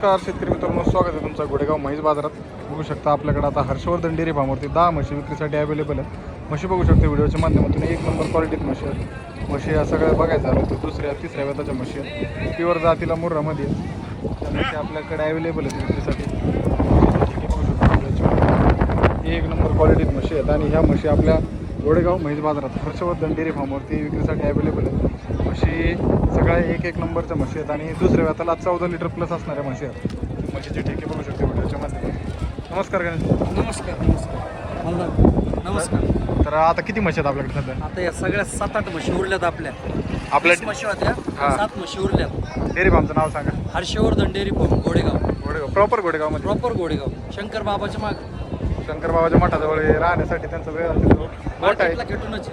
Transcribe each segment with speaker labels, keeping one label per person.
Speaker 1: नमस्कार शेतकरी मित्रांनो, स्वागत आहे तुमचं गोडेगाव म्हैस बाजारात. बघू शकता आपल्याकडे आता हर्षवर्धन डेअरी फार्मवरती 10 म्हशी विक्रीसाठी अवेलेबल आहेत. म्हशी बघू शकता व्हिडिओच्या माध्यमातून एक नंबर क्वालिटीत म्हशी आहेत. म्हशी या सगळ्या बघायचं झालं तर दुसऱ्या तिसऱ्या वेताच्या म्हशी आहेत. प्युअर जातीला मुर्रामध्ये त्या म्हशी आपल्याकडे अवेलेबल आहेत विक्रीसाठी. एक नंबर क्वालिटीत म्हशी आहेत आणि ह्या म्हशी आपल्या गोडेगाव म्हैस बाजारात हर्षवर्धन डेअरी फार्मवरती विक्रीसाठी अवेलेबल आहेत. म्हशी सगळ्या एक नंबरच्या म्हशी आहेत आणि दुसऱ्या वेताला 14 लिटर प्लस असणाऱ्या म्हशी आहेत. म्हशीचे ठेके बघू शकते व्हिडिओच्या माध्यमातून. नमस्कार गणेश.
Speaker 2: नमस्कार. नमस्कार.
Speaker 1: तर आता किती म्हशी आहेत आपल्याकडे सध्या?
Speaker 2: आता या सगळ्या 7-8 म्हशी उरल्यात आपल्या 20 म्हशी होत्या, 7 म्हशी उरल्यात.
Speaker 1: डेअरी फार्मचं नाव सांगा.
Speaker 2: Harshvardhan dairy farm Godegaon.
Speaker 1: Godegaon proper गोडेगावमध्ये.
Speaker 2: प्रॉपर गोडेगाव शंकर बाबाच्या माग.
Speaker 1: शंकर बाबाच्या मठाजवळ राहण्यासाठी त्यांचा वेळ मोठा आहे.
Speaker 2: खेटूनच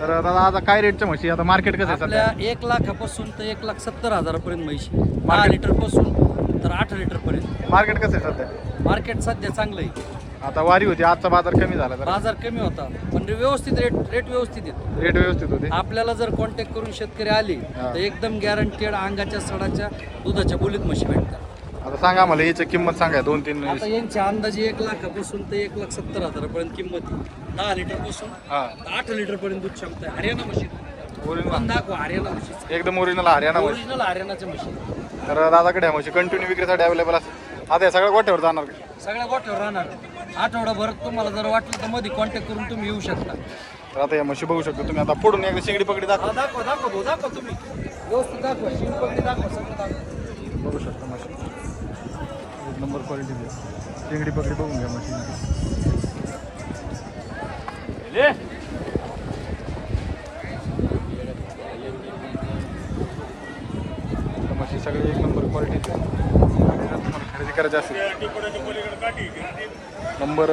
Speaker 1: तर दादा आता काय रेटच्या म्हशी आता मार्केट कसं आहे
Speaker 2: आपल्या
Speaker 1: सध्या?
Speaker 2: 1 लाखापासून तर 1,70,000 पर्यंत म्हशी. 10 लिटर पासून तर 8 लिटर पर्यंत
Speaker 1: मार्केट कसं आहे सध्या?
Speaker 2: मार्केट सध्या चांगलं आहे.
Speaker 1: आता वारी होती, आजचा बाजार कमी झाला तर
Speaker 2: बाजार कमी होता पण व्यवस्थित रेट व्यवस्थित आहेत.
Speaker 1: रेट व्यवस्थित होते.
Speaker 2: आपल्याला जर कॉन्टॅक्ट करून शेतकरी आले तर एकदम गॅरंटेड अंगाच्या सडाच्या दुधाच्या बोलीत म्हशी भेटतात.
Speaker 1: आता सांगा मला याची किंमत सांगा. 2-3
Speaker 2: आता यांच्या अंदाजे 1 लाखापासून ते 1,70,000 पर्यंत किंमत आहे. 10 लिटर पासून 8 लिटर पर्यंत दूध क्षमता आहे. हरियाणा मशीन
Speaker 1: ओरिजिनल
Speaker 2: दाखवा. हरियाणा मशीन
Speaker 1: एकदम ओरिजिनल हरियाणा म्हशी.
Speaker 2: ओरिजिनल हरियाणाच्या मशीन.
Speaker 1: तर दादाकडे ह्या म्हशी कंटिन्यू विक्रीसाठी अवेलेबल असतात. आता या सगळ्या गोठ्यावर जाणार का?
Speaker 2: सगळ्या गोठ्यावर राहणार. आठवडाभर तुम्हाला जर वाटलं तर मध्ये कॉन्टॅक्ट करून तुम्ही येऊ शकता.
Speaker 1: तर आता या म्हशी बघू शकतो तुम्ही. आता पुढून एकदा शिंगडी पकडी दाखवा.
Speaker 2: दाखवा तुम्ही व्यवस्थित दाखवा. शिंपगडी दाखवा. सगळं दाखवा.
Speaker 1: बघू शकता म्हशी एक नंबर क्वालिटी. शिंगडी पकडी बघून घ्या म्हशी. म्हशी सगळे एक नंबर क्वालिटीचे. तुम्हाला खरेदी करायची असेल नंबर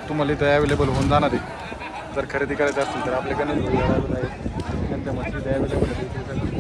Speaker 1: तुम्हाला इथं अवेलेबल होऊन जाणार आहे. जर खरेदी करायची असेल तर आपल्या गणेश भाई आहेत त्यांच्या म्हशी इथे अवेलेबल आहे.